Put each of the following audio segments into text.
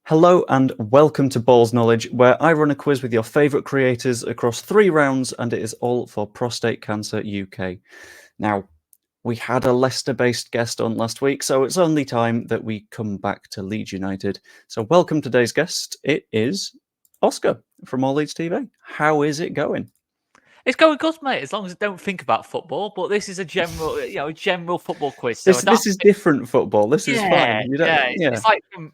Hello and welcome to Balls Knowledge, where I run a quiz with your favourite creators across 3 rounds, and it is all for Prostate Cancer UK. Now, we had a Leicester-based guest on last week, so it's only time that we come back to Leeds United. So welcome today's guest. It is Oscar from All Leeds TV. How is it going? It's going good, mate. As long as I don't think about football, but this is a general, a general football quiz. So This is different football. This is fine. You don't, It's like from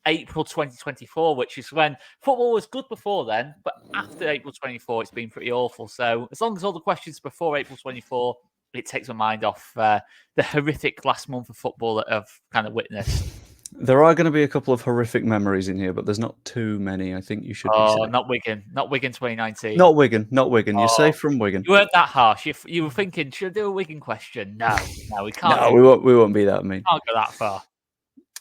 April 2024, which is when football was good before then, but after April 24, it's been pretty awful. So as long as all the questions before April 24, it takes my mind off the horrific last month of football that I've kind of witnessed. There are going to be a couple of horrific memories in here, but there's not too many. I think you should be safe. Not Wigan 2019. Not Wigan. You're safe from Wigan. You weren't that harsh. You were thinking, should I do a Wigan question? No, we can't. No, we won't be that mean. Can't go that far.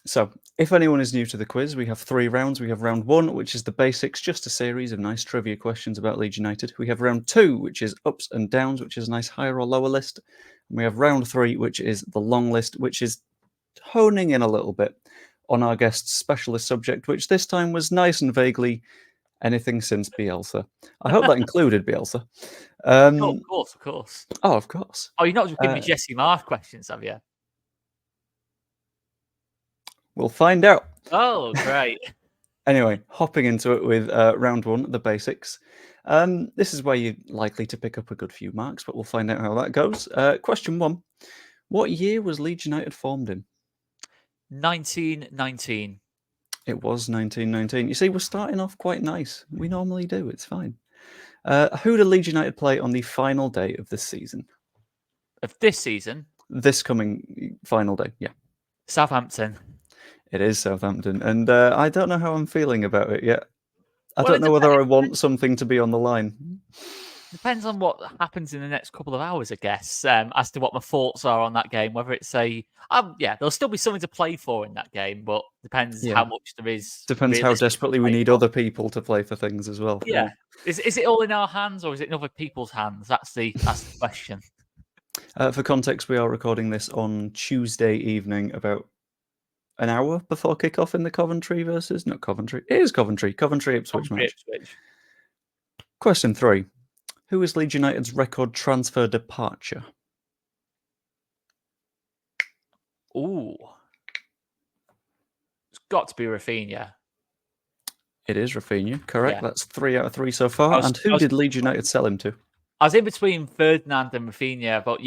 So, if anyone is new to the quiz, we have 3 rounds. We have round 1, which is the basics, just a series of nice trivia questions about Leeds United. We have round 2, which is ups and downs, which is a nice higher or lower list. And we have round 3, which is the long list, which is honing in a little bit on our guest's specialist subject, which this time was nice and vaguely anything since Bielsa. I hope that included Bielsa. Of course. Oh, of course. Oh, you're not just giving me Jesse Marsh questions, have you? We'll find out. Oh, great. Anyway, hopping into it with round 1, the basics. This is where you're likely to pick up a good few marks, but we'll find out how that goes. Question 1. What year was Leeds United formed in? 1919. It was 1919. You see, we're starting off quite nice. We normally do. It's fine. Who did Leeds United play on the final day of this season? Of this season? This coming final day, yeah. Southampton. It is Southampton. And I don't know how I'm feeling about it yet. I don't know whether I want something to be on the line. Depends on what happens in the next couple of hours, I guess, as to what my thoughts are on that game. Whether it's there'll still be something to play for in that game, but depends how much there is. Depends how desperately we need other people to play for things as well. Yeah. Is it all in our hands or is it in other people's hands? That's the question. For context, we are recording this on Tuesday evening, about an hour before kickoff in the Coventry versus... Not Coventry. It is Coventry. Coventry-Ipswich match. Question 3. Who is Leeds United's record transfer departure? Ooh. It's got to be Rafinha. It is Rafinha, correct. Yeah. That's 3 out of 3 so far. And who did Leeds United sell him to? I was in between Ferdinand and Rafinha, but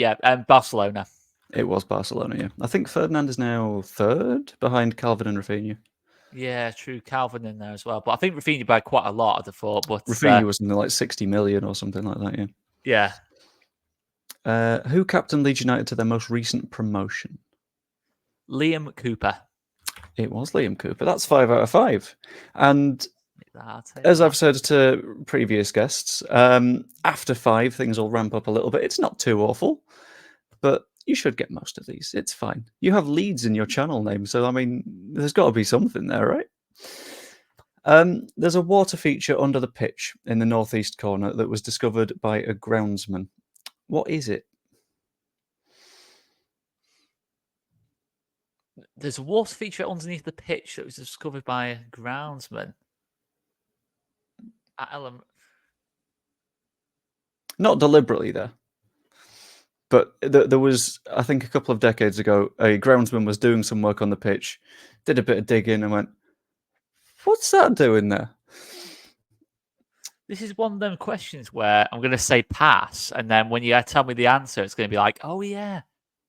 Barcelona. It was Barcelona, yeah. I think Ferdinand is now 3rd behind Calvin and Rafinha. Yeah, true. Calvin in there as well. But I think Rafinha by quite a lot, I'd have thought. But Rafinha was something like 60 million or something like that, yeah. Yeah. Who captained Leeds United to their most recent promotion? Liam Cooper. It was Liam Cooper. That's 5 out of 5. And as I've said to previous guests, after 5, things will ramp up a little bit. It's not too awful, but you should get most of these. It's fine. You have Leeds in your channel name, so, I mean, there's got to be something there, right? There's a water feature under the pitch in the northeast corner that was discovered by a groundsman. What is it? There's a water feature underneath the pitch that was discovered by a groundsman. Not deliberately there. But there was, I think a couple of decades ago, a groundsman was doing some work on the pitch, did a bit of digging and went, what's that doing there? This is one of them questions where I'm going to say pass, and then when you tell me the answer, it's going to be like, oh yeah,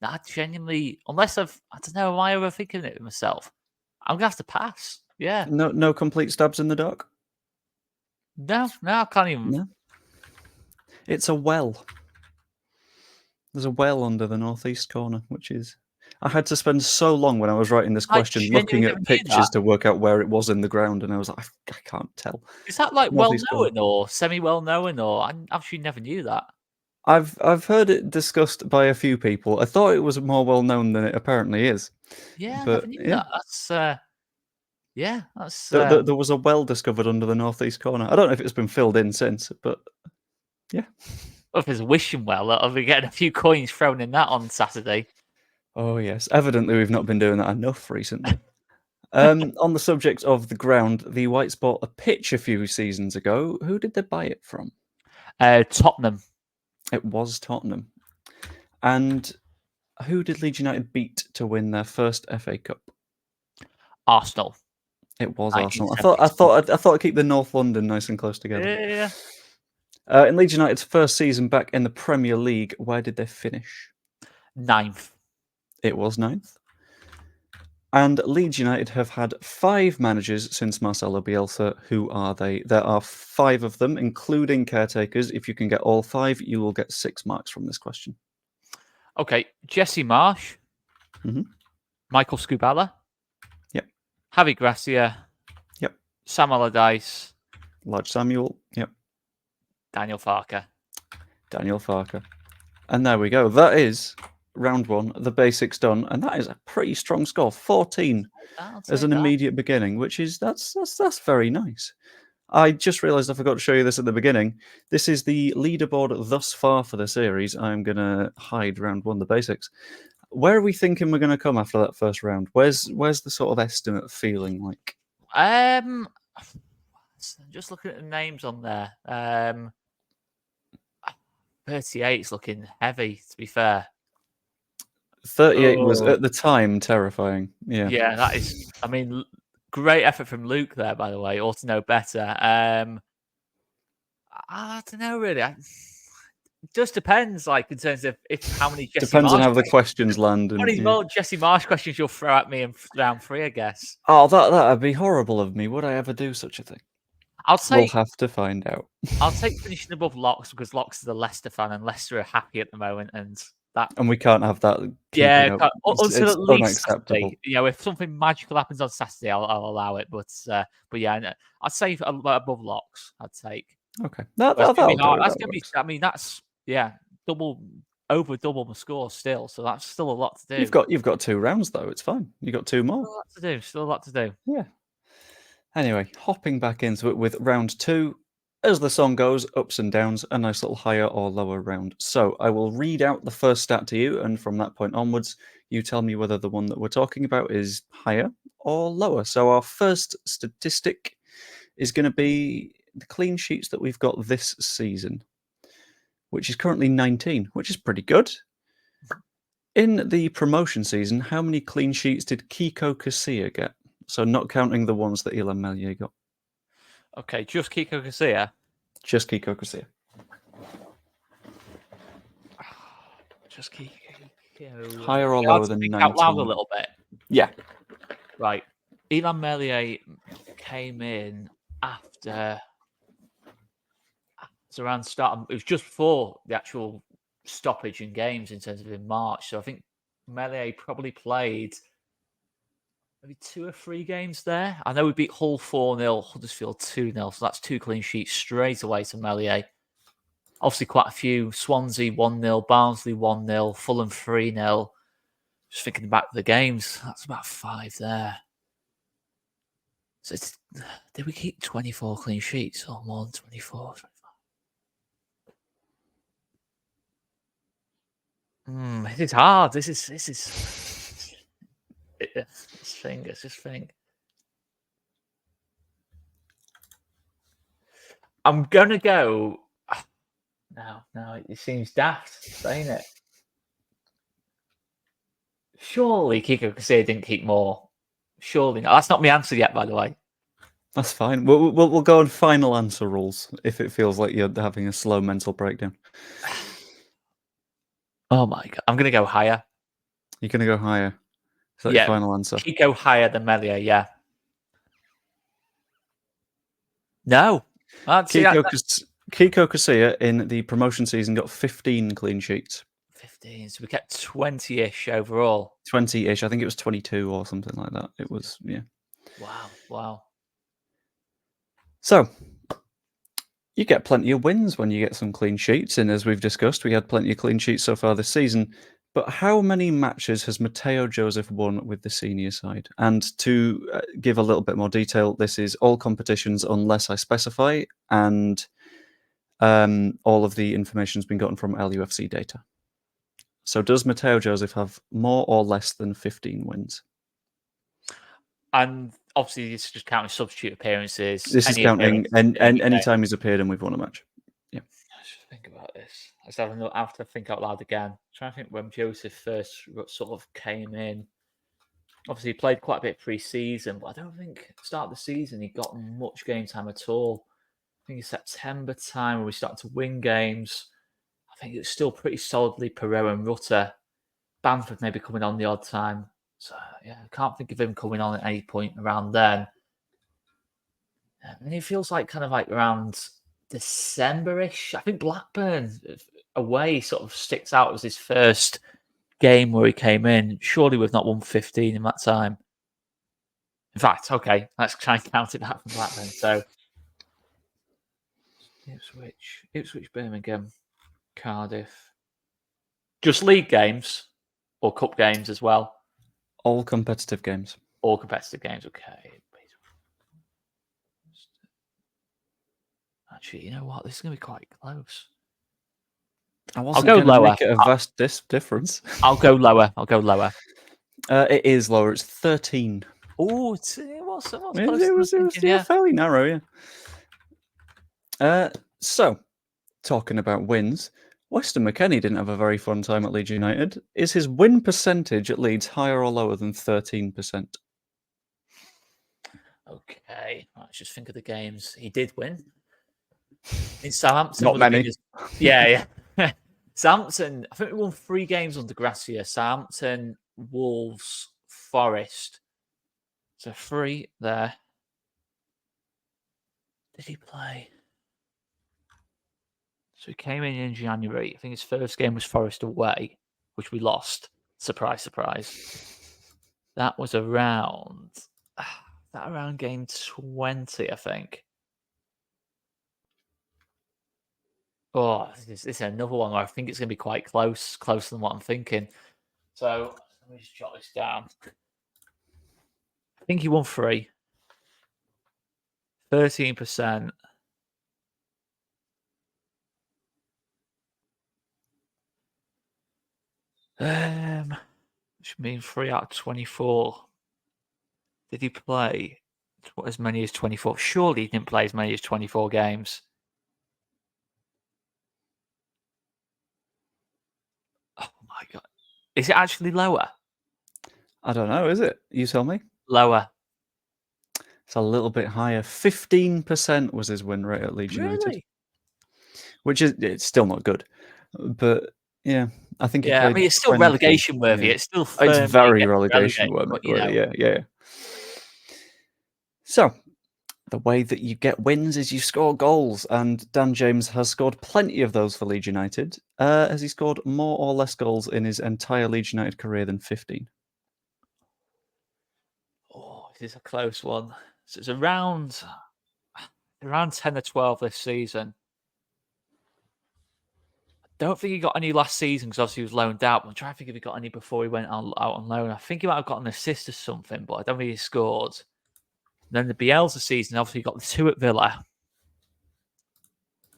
that genuinely, unless I don't know, am I overthinking it myself? I'm going to have to pass. Yeah. No complete stabs in the dark? No, I can't even. No. It's a well. There's a well under the northeast corner, which is... I had to spend so long when I was writing this question looking at pictures to work out where it was in the ground, and I was like, I can't tell. Is that like well-known or semi-well-known, or I actually never knew that? I've heard it discussed by a few people. I thought it was more well-known than it apparently is. Yeah, I never knew that. That's... There was a well discovered under the northeast corner. I don't know if it's been filled in since, but yeah. Well, if there's a wishing well, I'll be getting a few coins thrown in that on Saturday. Oh, yes. Evidently, we've not been doing that enough recently. On the subject of the ground, the Whites bought a pitch a few seasons ago. Who did they buy it from? Tottenham. It was Tottenham. And who did Leeds United beat to win their first FA Cup? Arsenal. It was Arsenal. I thought I'd keep the North London nice and close together. Yeah. In Leeds United's first season back in the Premier League, where did they finish? 9th. It was 9th. And Leeds United have had 5 managers since Marcelo Bielsa. Who are they? There are 5 of them, including caretakers. If you can get all 5, you will get 6 marks from this question. Okay, Jesse Marsh. Michael Scubala. Yep. Javi Gracia. Yep. Sam Allardyce. Large Samuel. Yep. Daniel Farker. And there we go. That is round 1, the basics done, and that is a pretty strong score, 14 as an immediate beginning, which is that's very nice. I just realised I forgot to show you this at the beginning. This is the leaderboard thus far for the series. I'm going to hide round 1, the basics. Where are we thinking we're going to come after that first round? Where's the sort of estimate feeling like? Just looking at the names on there. 38 is looking heavy, to be fair. 38 was at the time terrifying. Yeah. Yeah, that is. I mean, great effort from Luke there, by the way. Ought to know better. I don't know really. It just depends, like in terms of how many Jesse depends Marsh on how the questions land. How many more Jesse Marsh questions you'll throw at me in round 3, I guess. Oh, that'd be horrible of me. Would I ever do such a thing? We'll have to find out. I'll take finishing above Locks because Locks is a Leicester fan and Leicester are happy at the moment, and we can't have that. Yeah, it's at least unacceptable. Saturday. You know, if something magical happens on Saturday, I'll allow it. But yeah, I'd say above Locks. I'd take. Okay, that's gonna be. I mean, that's double my score still. So that's still a lot to do. You've got 2 rounds though. It's fine. You got 2 more. Still a lot to do. Yeah. Anyway, hopping back into it with round 2. As the song goes, ups and downs, a nice little higher or lower round. So I will read out the first stat to you, and from that point onwards, you tell me whether the one that we're talking about is higher or lower. So our first statistic is going to be the clean sheets that we've got this season, which is currently 19, which is pretty good. In the promotion season, how many clean sheets did Kiko Casilla get? So not counting the ones that Ilan Melier got. Okay, just Kiko Casilla? Just Kiko Casilla. Just Kiko. Higher or lower than 19? Out loud a little bit. Yeah. Right. Ilan Melier came in after... It's around start. It was just before the actual stoppage in games in terms of in March. So I think Melier probably played... maybe 2 or 3 games there. I know we beat Hull 4-0, Huddersfield 2-0, so that's 2 clean sheets straight away to Melier. Obviously, quite a few. Swansea 1-0, Barnsley 1-0, Fulham 3-0. Just thinking back to the games, that's about 5 there. So did we keep 24 clean sheets or more than 24? 25? It is hard. This is. It's just think. I'm gonna go. No, it seems daft saying it. Surely Kiko Casilla didn't keep more. Surely not. That's not my answer yet, by the way. That's fine. We'll go on final answer rules if it feels like you're having a slow mental breakdown. Oh my god! I'm gonna go higher. You're gonna go higher. Is that your final answer? Kiko higher than Melier, yeah. No. Kiko Casilla in the promotion season got 15 clean sheets. 15. So we kept 20-ish overall. 20-ish. I think it was 22 or something like that. It was, yeah. Wow. So, you get plenty of wins when you get some clean sheets. And as we've discussed, we had plenty of clean sheets so far this season. But how many matches has Mateo Joseph won with the senior side? And to give a little bit more detail, this is all competitions unless I specify, and all of the information has been gotten from LUFC data. So does Mateo Joseph have more or less than 15 wins? And obviously, this is just counting substitute appearances. This is counting any time he's appeared and we've won a match. Yeah. Let's just think about this. I just have to think out loud again. I'm trying to think when Joseph first sort of came in. Obviously, he played quite a bit pre-season, but I don't think at the start of the season he got much game time at all. I think it's September time when we started to win games. I think it was still pretty solidly Perot and Rutter. Bamford maybe coming on the odd time. So, yeah, I can't think of him coming on at any point around then. And it feels like kind of like around December-ish. I think Blackburn away sort of sticks out as his first game where he came in. Surely we've not won 15 in that time. In fact, okay, let's try and count it back from Blackburn. So, Ipswich, Birmingham, Cardiff. Just league games or cup games as well? All competitive games. All competitive games, okay. Actually, you know what? This is going to be quite close. I'll go lower. Make it a vast difference. I'll go lower. It is lower. It's 13. Oh, it was fairly narrow, yeah. So, talking about wins, Weston McKennie didn't have a very fun time at Leeds United. Is his win percentage at Leeds higher or lower than 13%? Okay, let's just think of the games he did win. In Southampton, not many. Yeah. Southampton, I think we won 3 games under Gracia. Southampton, Wolves, Forest. So 3 there. Did he play? So he came in January. I think his first game was Forest away, which we lost. Surprise, surprise. That was around game 20, I think. Oh, this is another one where I think it's going to be quite closer than what I'm thinking. So let me just jot this down. I think he won 3. 13%. Which means 3 out of 24. Did he play as many as 24? Surely he didn't play as many as 24 games. Oh my God. Is it actually lower? I don't know, is it? You tell me. Lower. It's a little bit higher. 15% was his win rate at Leeds United. Which is, it's still not good. But yeah, I think he played. I mean, it's still relegation worthy. Yeah. It's still it's very relegation worthy. Yeah. So, the way that you get wins is you score goals, and Dan James has scored plenty of those for Leeds United. Has he scored more or less goals in his entire Leeds United career than 15? Oh, this is a close one. So it's around 10 or 12 this season. Don't think he got any last season because obviously he was loaned out. But I'm trying to think if he got any before he went out on loan. I think he might have got an assist or something, but I don't think he scored. And then the Bielsa season, obviously he got the 2 at Villa.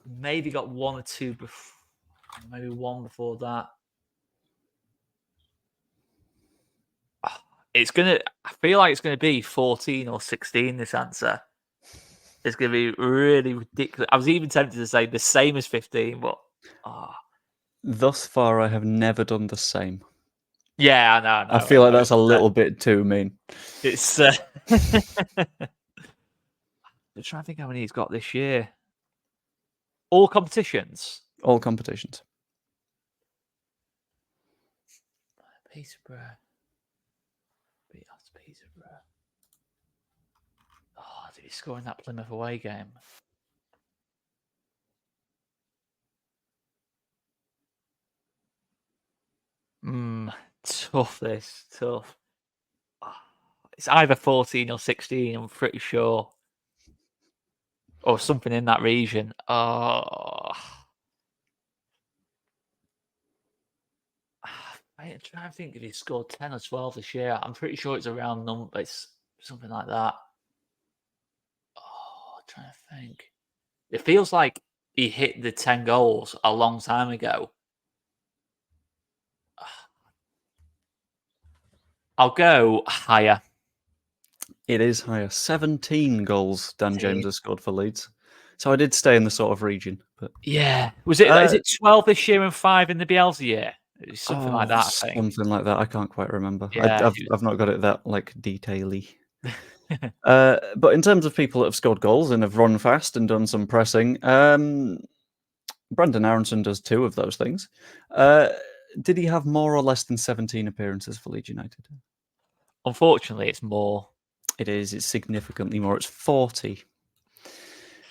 Maybe got 1 or 2 before, maybe 1 before that. I feel like it's gonna be 14 or 16. This answer. It's gonna be really ridiculous. I was even tempted to say the same as 15, but thus far, I have never done the same. Yeah, I know. I feel like that's a little bit too mean. It's. I'm trying to think how many he's got this year. All competitions. All competitions. Peterborough. Peterborough. Oh, did he score in that Plymouth away game? Tough. It's either 14 or 16, I'm pretty sure. Or something in that region. I'm trying to think if he scored 10 or 12 this year. I'm pretty sure it's around numbers, something like that. I'm trying to think. It feels like he hit the 10 goals a long time ago. I'll go higher. It is higher. 17 goals Dan James has scored for Leeds. So I did stay in the sort of region. But yeah, is it 12 this year and 5 in the Bielsa year? It's something like that, I think. Something like that. I can't quite remember. Yeah, I've not got it that like detaily. But in terms of people that have scored goals and have run fast and done some pressing, Brandon Aronson does 2 of those things. Did he have more or less than 17 appearances for Leeds United? Unfortunately, it's more. It is. It's significantly more. It's 40,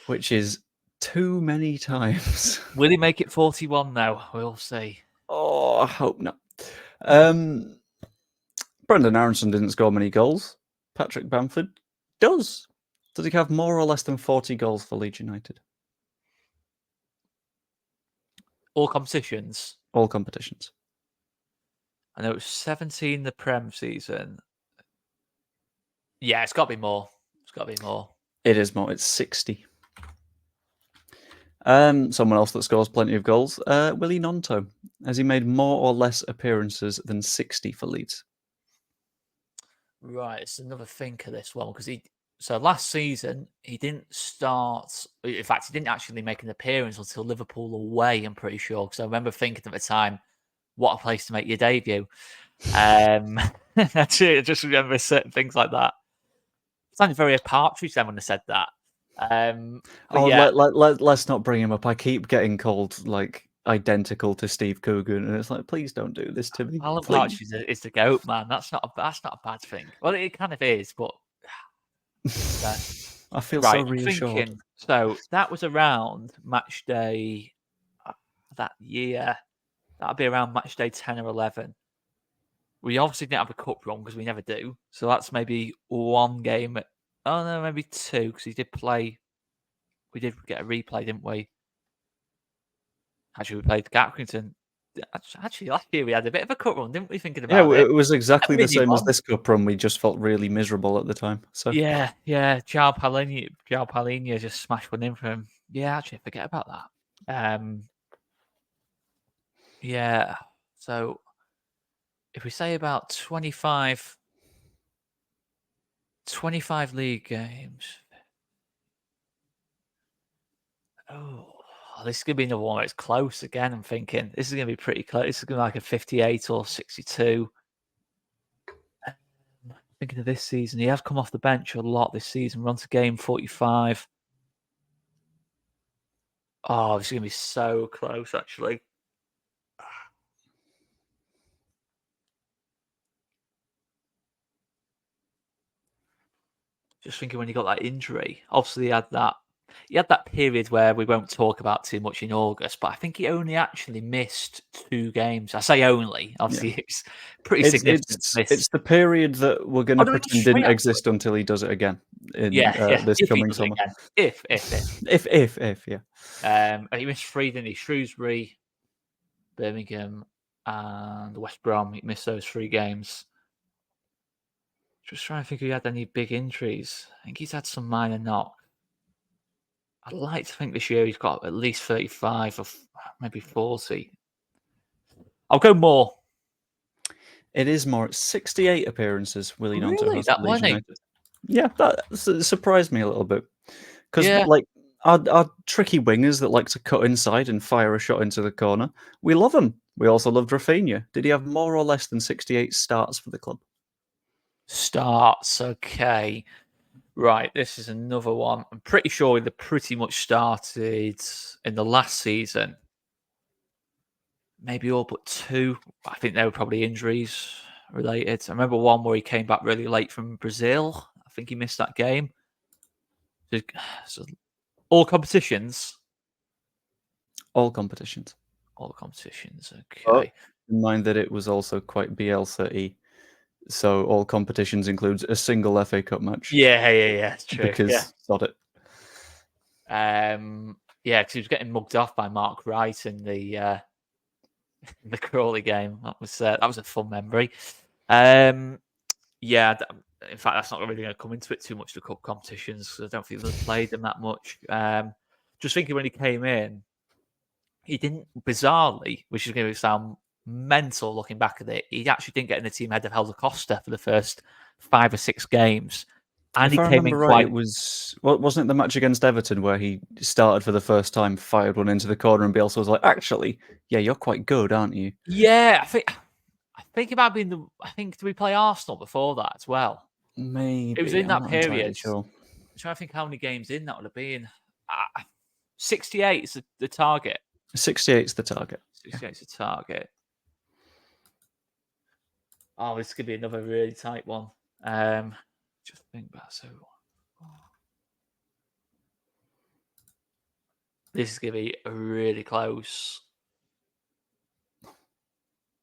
which is too many times. Will he make it 41 now? We'll see. Oh, I hope not. Brandon Aronson didn't score many goals. Patrick Bamford does. Does he have more or less than 40 goals for Leeds United? All competitions? All competitions. I know it was 17 the Prem season. Yeah, it's got to be more. It's got to be more. It is more. It's 60. Someone else that scores plenty of goals, Willie Gnonto. Has he made more or less appearances than 60 for Leeds? Right, it's another thinker, this one, because so last season he didn't start. In fact, he didn't actually make an appearance until Liverpool away. I'm pretty sure, because I remember thinking at the time, "What a place to make your debut." I just remember certain things like that. It sounded very a Partridge then when I said that. Yeah. Let's not bring him up. I keep getting called like identical to Steve Coogan, and it's like, please don't do this to me. Alan Partridge is the GOAT, man. That's not a bad thing. Well, it kind of is, but I feel right, so reassured. So that was around match day that year. That'd be around match day 10 or 11. We obviously didn't have a cup run because we never do. So that's maybe one game. Oh no, maybe 2 because he did play. We did get a replay, didn't we? Actually, we played Gackrington. Actually, last year we had a bit of a cup run, didn't we? Thinking about it. It was exactly the same as one. this cup run. We just felt really miserable at the time. So Yeah. João Palhinha just smashed one in for him. Yeah, actually, forget about that. Yeah. So if we say about 25 league games. Oh, this is going to be another one where it's close again. I'm thinking this is going to be pretty close. This is going to be like a 58 or 62. Thinking of this season, he has come off the bench a lot this season. Run to game 45. Oh, this is going to be so close, actually. Just thinking when he got that injury, obviously he had that period where we won't talk about too much in August, but I think he only actually missed 2 games. I say only, obviously it's pretty significant. It's the period that we're going to pretend didn't exist until he does it again in this if coming summer. If, yeah. He missed 3, didn't he? Shrewsbury, Birmingham, and West Brom. He missed those 3 games. Just trying to think if he had any big injuries. I think he's had some minor knock. I'd like to think this year he's got at least 35 or maybe 40. I'll go more. It is more. 68 appearances Willie Gnonto has for Leeds United. Yeah, that surprised me a little bit. Because like our tricky wingers that like to cut inside and fire a shot into the corner, we love them. We also loved Rafinha. Did he have more or less than 68 starts for the club? Starts, okay. Right, this is another one. I'm pretty sure they pretty much started in the last season. Maybe all but 2. I think they were probably injuries related. I remember one where he came back really late from Brazil. I think he missed that game. So all competitions? All competitions. All competitions, okay. Oh, in mind that it was also quite Bielsa-y. So all competitions includes a single FA Cup match. Yeah, it's true. Because sod it. Because he was getting mugged off by Mark Wright in the Crawley game. That was a fun memory. In fact, that's not really going to come into it too much. The cup competitions, I don't think they've played them that much. Just thinking when he came in, he didn't bizarrely, which is going to sound mental looking back at it. He actually didn't get in the team ahead of Helder Costa for the first 5 or 6 games, And If he I came in remember right, quite. it was wasn't it the match against Everton where he started for the first time, fired one into the corner, and Bielsa was like, "Actually, yeah, you're quite good, aren't you?" Yeah, I think it might be I think, did we play Arsenal before that as well? It was Maybe. in I'm that not entirely period. sure. I'm trying to think how many games in that would have been. 68 is the target. 68 is the target. 68 is the target. Oh, this could be another really tight one. Just think back. So this is going to be really close.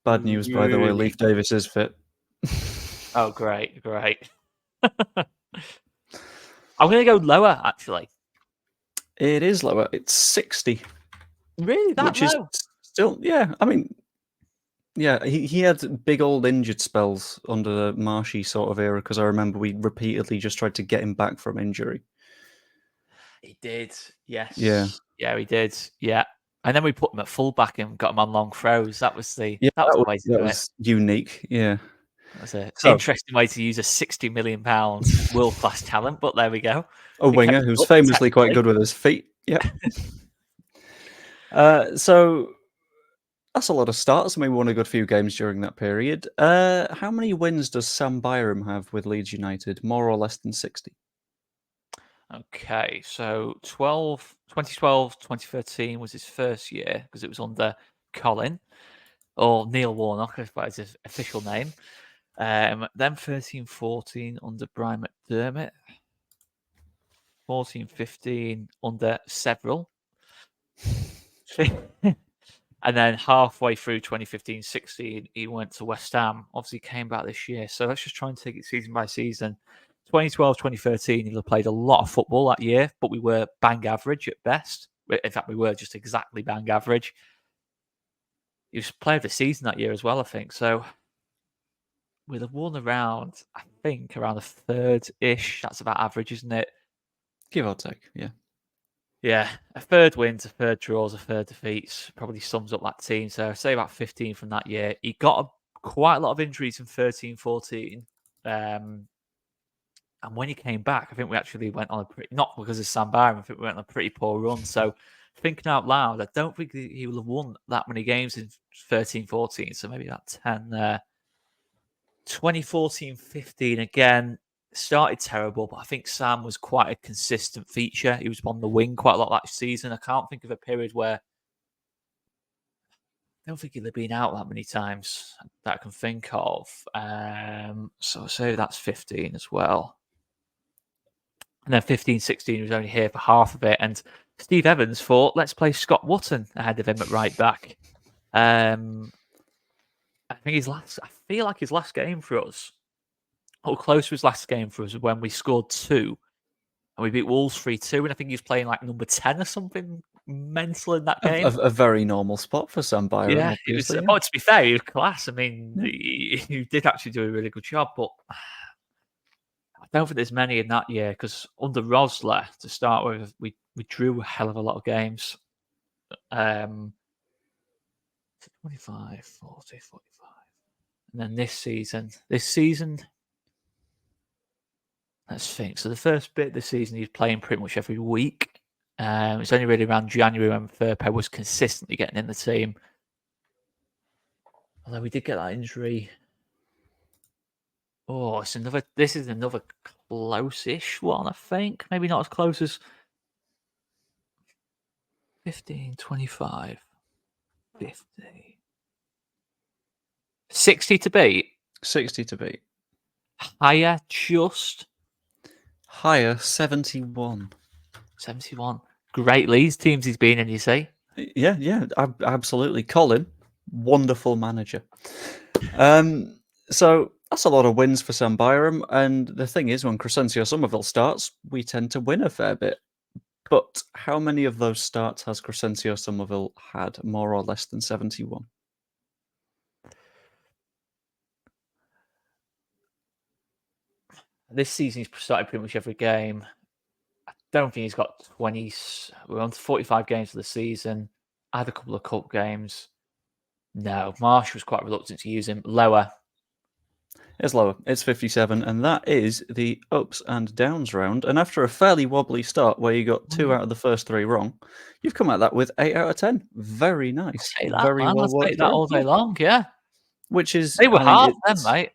Bad news, by the way. Leif Davis is fit. Oh, great. I'm going to go lower, actually. It is lower. It's 60. Really? That which is low? still, yeah. I mean, yeah, he had big old injured spells under the Marshy sort of era because I remember we repeatedly just tried to get him back from injury. He did. Yes. Yeah. Yeah, he did. Yeah. And then we put him at fullback and got him on long throws. That was the Yeah, the way to that do it. was unique. Yeah. That's an So, interesting way to use a £60 million world class talent, but there we go. a They kept winger it who's up, famously quite technically. good with his feet. Yep. So that's a lot of starts, and we won a good few games during that period. How many wins does Sam Byram have with Leeds United? More or less than 60? Okay, so 2012, 2013 was his first year because it was under Colin or Neil Warnock, I suppose his official name. Then 13-14 under Brian McDermott. 14-15 under several. And then halfway through 2015-16, he went to West Ham. Obviously, came back this year. So let's just try and take it season by season. 2012-2013, he played a lot of football that year, but we were bang average at best. In fact, we were just exactly bang average. He was player of the season that year as well, I think. So we'd have won around, I think, around a third-ish. That's about average, isn't it? Give or take, yeah. Yeah, a third wins, a third draws, a third defeats probably sums up that team. So I'd say about 15 from that year. He got quite a lot of injuries in 13-14. And when he came back, I think we actually went on a pretty, not because of Sam Byram, I think we went on a pretty poor run. So thinking out loud, I don't think he will have won that many games in 13-14. So maybe about 10 there. 2014-15 again started terrible, but I think Sam was quite a consistent feature. He was on the wing quite a lot that season. I can't think of a period where I don't think he'd have been out that many times that I can think of. So say that's 15 as well. And then 15-16, he was only here for half of it. And Steve Evans thought, let's play Scott Wotton ahead of him at right back. I think I feel like his last game for us, or close to his last game for us, when we scored 2 and we beat Wolves 3-2. And I think he was playing like number 10 or something mental in that game. A very normal spot for Sam Byram, Yeah, it was. obviously. Oh, to be fair, he was class. I mean, Yeah. he did actually do a really good job, but I don't think there's many in that year because under Rosler, to start with, we drew a hell of a lot of games. 25, 40, 45. And then this season, let's think. So the first bit of the season, he's playing pretty much every week. It's only really around January when Firpo was consistently getting in the team. Although we did get that injury. Oh, this is another close-ish one, I think. Maybe not as close as 15, 25, 50. 60 to beat. 60 to beat. Higher, just. Higher, 71. 71. Great Leeds teams he's been in, you see. Yeah, absolutely. Colin, wonderful manager. So that's a lot of wins for Sam Byram. And the thing is, when Crescencio Somerville starts, we tend to win a fair bit. But how many of those starts has Crescencio Somerville had, more or less than 71? This season he's started pretty much every game. I don't think he's got 20. We're on to 45 games for the season. I had a couple of cup games. No, Marsh was quite reluctant to use him. Lower. It's lower. It's 57, and that is the ups and downs round. And after a fairly wobbly start where you got 2 out of the first 3 wrong, you've come at that with 8 out of 10. Very nice. I'll take that, Very man. well I'll take worked that through. all day long. Yeah, Which is, they were I mean, hard then, mate.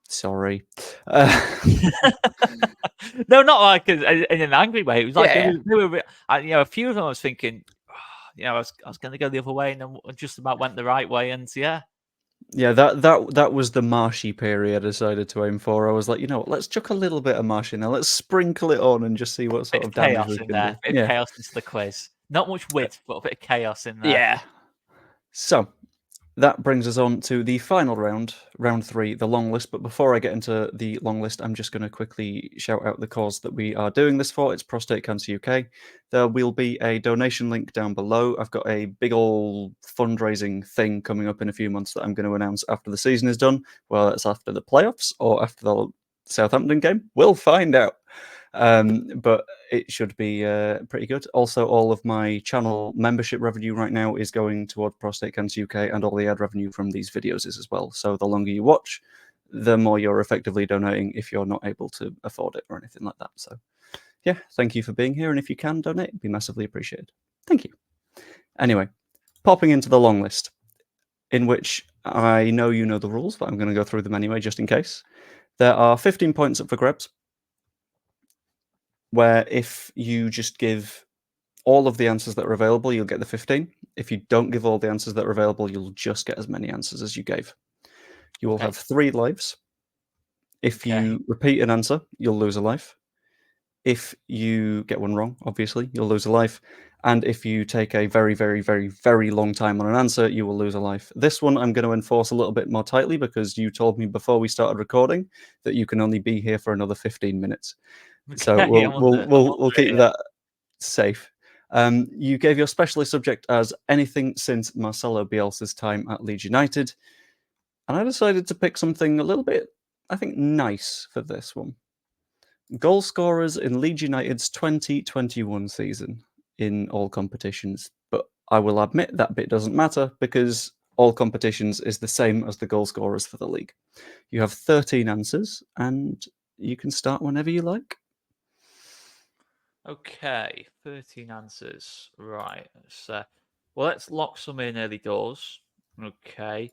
Sorry. No, not like in an angry way. It was like Yeah. they were a few of them I was thinking, I was going to go the other way, and then just about went the right way, and yeah. Yeah, that was the marshy period I decided to aim for. I was like, you know what, let's chuck a little bit of marsh in there. Let's sprinkle it on and just see what sort Bit of of damage chaos we in can there. do. Bit of chaos into the quiz. Not much width, but a bit of chaos in there. Yeah. So that brings us on to the final round, round 3, the long list. But before I get into the long list, I'm just going to quickly shout out the cause that we are doing this for. It's Prostate Cancer UK. There will be a donation link down below. I've got a big old fundraising thing coming up in a few months that I'm going to announce after the season is done. Well, it's after the playoffs or after the Southampton game. We'll find out. But it should be pretty good. Also, all of my channel membership revenue right now is going toward Prostate Cancer UK, and all the ad revenue from these videos is as well. So the longer you watch, the more you're effectively donating if you're not able to afford it or anything like that. So yeah, thank you for being here. And if you can donate, it'd be massively appreciated. Thank you. Anyway, popping into the long list, in which I know you know the rules, but I'm going to go through them anyway, just in case. There are 15 points up for grabs, where if you just give all of the answers that are available, you'll get the 15. If you don't give all the answers that are available, you'll just get as many answers as you gave. You will have 3 lives. If you repeat an answer, you'll lose a life. If you get one wrong, obviously, you'll lose a life. And if you take a very, very, very, very long time on an answer, you will lose a life. This one I'm going to enforce a little bit more tightly because you told me before we started recording that you can only be here for another 15 minutes. So we'll keep that safe. You gave your specialist subject as anything since Marcelo Bielsa's time at Leeds United. And I decided to pick something a little bit, I think, nice for this one. Goal scorers in Leeds United's 2021 season in all competitions. But I will admit that bit doesn't matter because all competitions is the same as the goal scorers for the league. You have 13 answers and you can start whenever you like. Okay, 13 answers. Right. Let's lock some in early doors. Okay.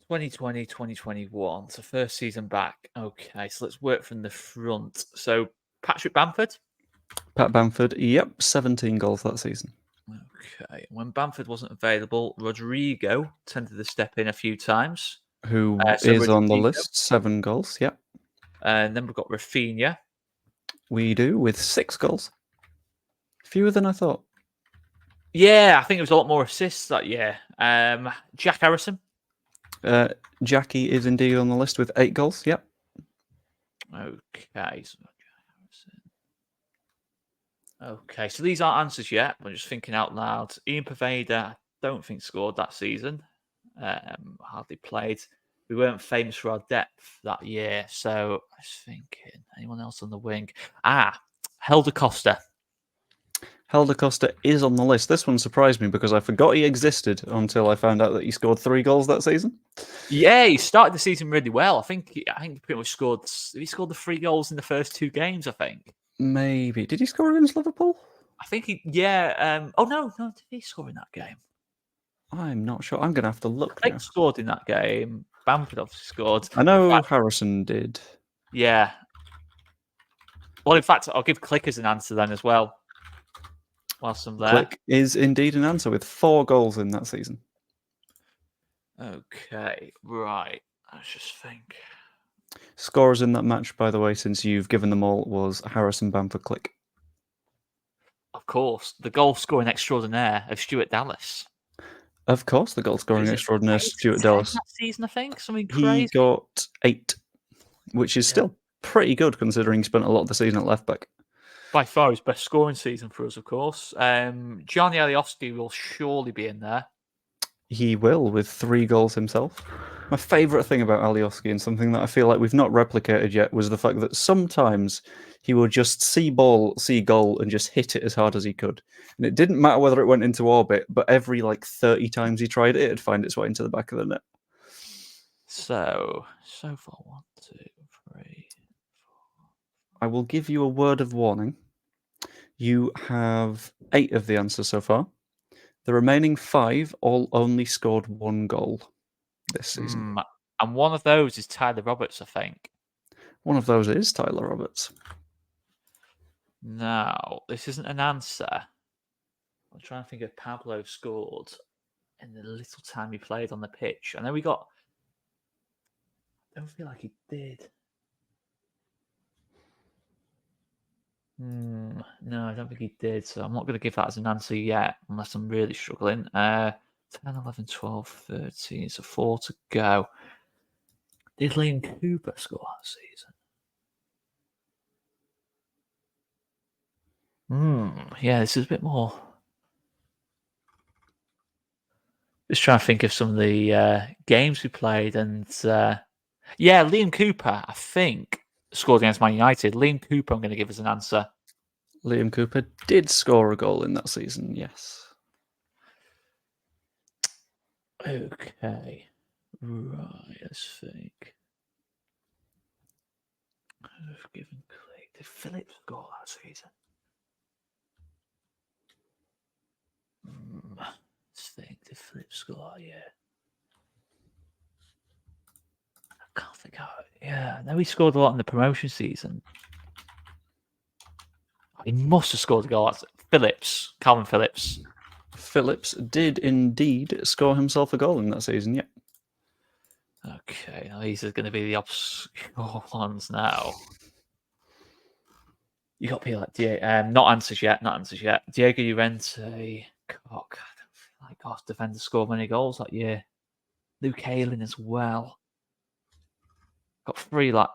2020, 2021. So first season back. Okay, so let's work from the front. So Patrick Bamford. Pat Bamford, yep, 17 goals that season. Okay. When Bamford wasn't available, Rodrigo tended to step in a few times. Who is on the list, 7 goals, yep. And then we've got Rafinha. We do, with 6 goals. Fewer than I thought. Yeah, I think it was a lot more assists that year. Jack Harrison. Jackie is indeed on the list with 8 goals, yep. Okay. Okay, so these aren't answers yet. I'm just thinking out loud. Ian Poveda, I don't think scored that season. Hardly played. We weren't famous for our depth that year. So I was thinking, anyone else on the wing? Helder Costa. Helder Costa is on the list. This one surprised me because I forgot he existed until I found out that he scored 3 goals that season. Yeah, he started the season really well. I think he pretty much scored. He scored the 3 goals in the first 2 games, I think. Maybe. Did he score against Liverpool? I think he. Yeah. Oh no, did he score in that game? I'm not sure. I'm going to have to look. I think scored in that game. Bamford obviously scored. I know Harrison did. Yeah. Well, in fact, I'll give Clickers an answer then as well. Whilst I'm there. Click is indeed an answer with 4 goals in that season. Okay, right. Let's just think. Scorers in that match, by the way, since you've given them all, was Harrison, Bamford, Click. Of course, the goal scoring extraordinaire of Stuart Dallas. Of course, the goal scoring extraordinaire Stuart Dallas. That season, I think something crazy. He got 8, which is still pretty good considering he spent a lot of the season at left back. By far his best scoring season for us, of course. Johnny Alioski will surely be in there. He will, with 3 goals himself. My favourite thing about Alioski, and something that I feel like we've not replicated yet, was the fact that sometimes he would just see goal, and just hit it as hard as he could. And it didn't matter whether it went into orbit, but every 30 times he tried it, it'd find its way into the back of the net. So far, 1, 2, 3. I will give you a word of warning. You have 8 of the answers so far. The remaining 5 all only scored 1 goal this season. And one of those is Tyler Roberts, I think. One of those is Tyler Roberts. No, this isn't an answer. I'm trying to think if Pablo scored in the little time he played on the pitch. I know we got. I don't feel like he did. No, I don't think he did. So I'm not going to give that as an answer yet, unless I'm really struggling. 10, 11, 12, 13. So 4 to go. Did Liam Cooper score that season? Yeah, this is a bit more. Just trying to think of some of the games we played, and yeah, Liam Cooper, I think, scored against Man United. Liam Cooper, I'm going to give us an answer. Liam Cooper did score a goal in that season, yes. Okay. Right, let's think. I've given Clay. Did Phillips score that season? Let's think. Did Phillips score? Yeah. I can't think how. Yeah, I know he scored a lot in the promotion season. He must have scored a goal. That's Phillips, Calvin Phillips. Phillips did indeed score himself a goal in that season, yeah. Okay, now these are going to be the obscure ones now. You got people like Diego. Not answers yet. Diego Llorente. Cock. I don't feel like our defenders scored many goals that year. Luke Ayling as well. Got 3 like.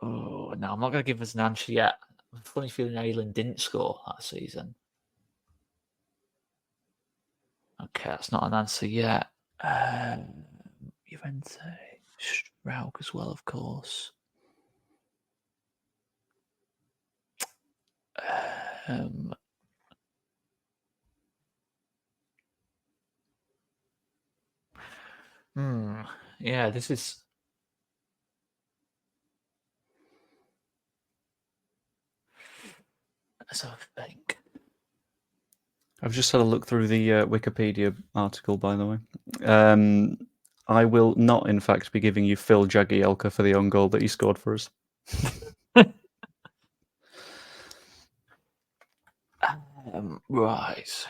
Oh no, I'm not going to give us an answer yet. I'm funny feeling Ayling didn't score that season. Okay, that's not an answer yet. Llorente, Strauch as well, of course. Yeah, this is. So I think. I've just had a look through the Wikipedia article, by the way. I will not, in fact, be giving you Phil Jagielka for the own goal that he scored for us. Right.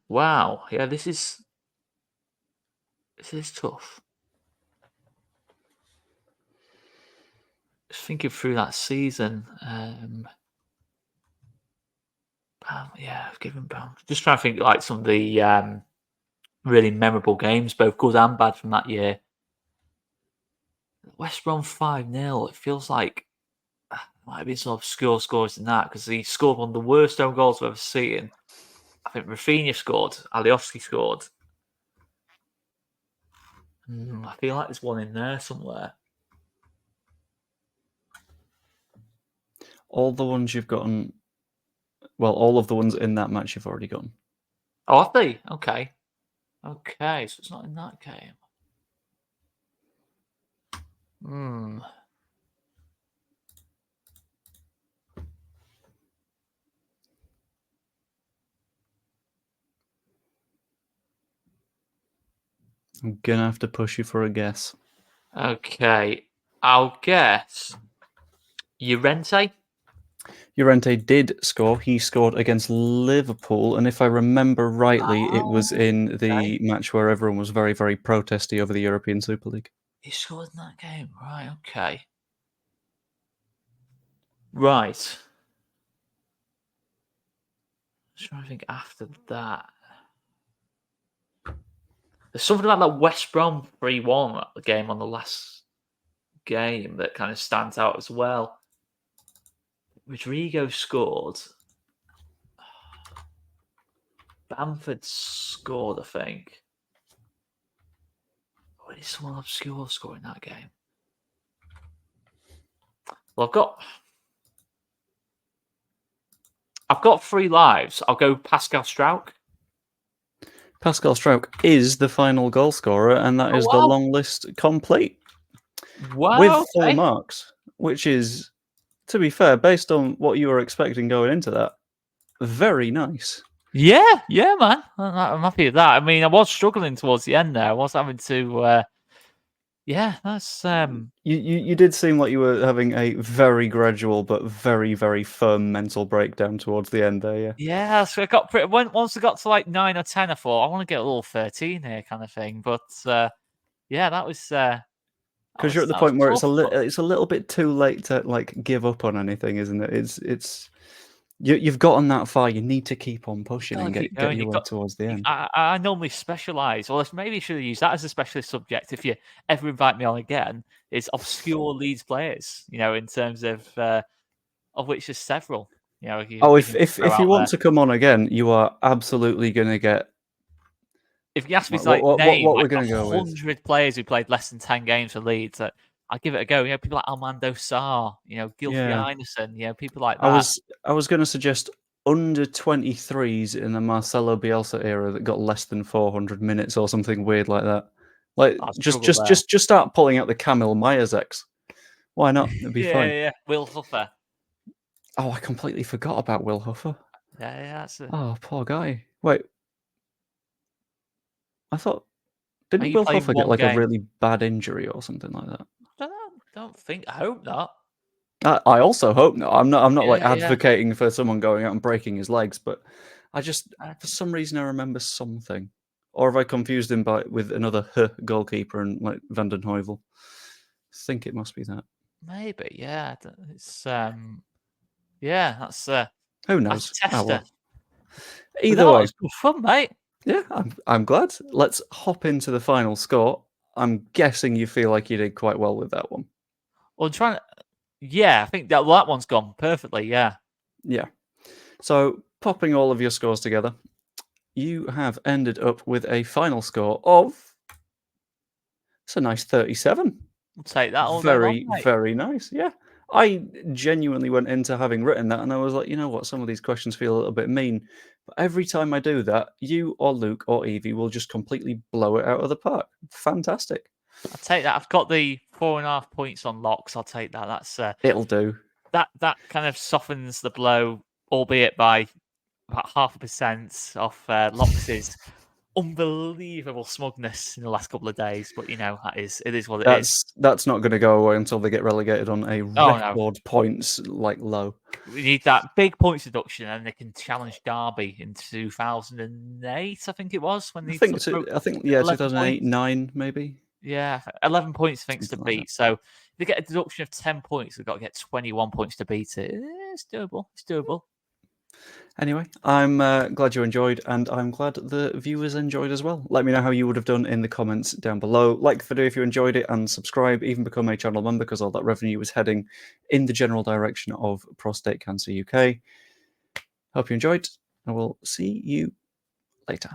Wow. Yeah, this is tough. Just thinking through that season. Yeah, I've given Bam. Just trying to think like some of the really memorable games, both good and bad from that year. West Brom 5-0. It feels like might have been some obscure scores than that because he scored one of the worst own goals I've ever seen. I think Rafinha scored. Alioski scored. I feel like there's one in there somewhere. All the ones you've gotten. Well, all of the ones in that match you've already gotten. Oh, have they? Okay. Okay, so it's not in that game. I'm gonna have to push you for a guess. Okay, I'll guess Llorente. Llorente did score. He scored against Liverpool, and if I remember rightly, it was in the match where everyone was very, very protesty over the European Super League. He scored in that game, right? Okay, right. I'm trying to think after that. There's something about that West Brom 3-1 game on the last game that kind of stands out as well. Rodrigo scored. Bamford scored, I think. Or did someone obscure score in that game? Well, I've got I've got 3 lives. I'll go Pascal Strauch. Pascal Strauch is the final goal scorer, and that is the long list complete. Wow. With full marks, which is, to be fair, based on what you were expecting going into that, very nice. Yeah, man. I'm happy with that. I mean, I was struggling towards the end there. I was having to... yeah, that's... You did seem like you were having a very gradual but very, very firm mental breakdown towards the end there, yeah. Yeah, so I got once I got to like 9 or 10, I thought, I want to get a little 13 here kind of thing. But yeah, that was... Because you're at the point where it's a little bit too late to like give up on anything, isn't it? You've gotten that far. You need to keep on pushing and get your way towards the end. I normally specialise, or maybe you should have used that as a specialist subject if you ever invite me on again. It's obscure Leeds players, in terms of which there's several. If you want to come on again, you are absolutely going to get. If you ask me to name we're going to go 100 players who played less than 10 games for Leeds, I'd give it a go. People like Armando Sarr, Gylfi Einarsson, people like that. I was going to suggest under 23s in the Marcelo Bielsa era that got less than 400 minutes or something weird like that. Like just start pulling out the Kamil Myers. Why not? It'd be fine. Yeah. Will Huffer. Oh, I completely forgot about Will Huffer. Yeah, that's it. Oh, poor guy. Wait. I thought, didn't Will Huffer get like a really bad injury or something like that? I don't think. I hope not. I also hope not. I'm not advocating for someone going out and breaking his legs, but I just for some reason I remember something, or have I confused him with another goalkeeper and like Van den Heuvel? I think it must be that. Maybe, yeah. It's yeah. That's who knows. Well. Either way, it was good fun, mate. Yeah, I'm glad. Let's hop into the final score. I'm guessing you feel like you did quite well with that one. Well, yeah, I think that one's gone perfectly. Yeah. Yeah. So, popping all of your scores together, you have ended up with a final score of. It's a nice 37. We'll take that all very, day long, mate. Very nice. Yeah. I genuinely went into having written that and I was like, you know what, some of these questions feel a little bit mean. But every time I do that, you or Luke or Evie will just completely blow it out of the park. Fantastic. I'll take that. I've got the 4.5 points on locks. I'll take that. That's it'll do. That kind of softens the blow, albeit by about 0.5% off Lox's unbelievable smugness in the last couple of days. But it is what it is. That's not going to go away until they get relegated on a record points low. We need that big points deduction, and they can challenge Derby in 2008. I think it was when they. I think 2008, 9 maybe. Yeah, 11 points things to beat. So if they get a deduction of 10 points, they've got to get 21 points to beat it. It's doable. It's doable. Anyway, I'm glad you enjoyed, and I'm glad the viewers enjoyed as well. Let me know how you would have done in the comments down below. Like the video if you enjoyed it, and subscribe, even become a channel member, because all that revenue is heading in the general direction of Prostate Cancer UK. Hope you enjoyed, and we'll see you later.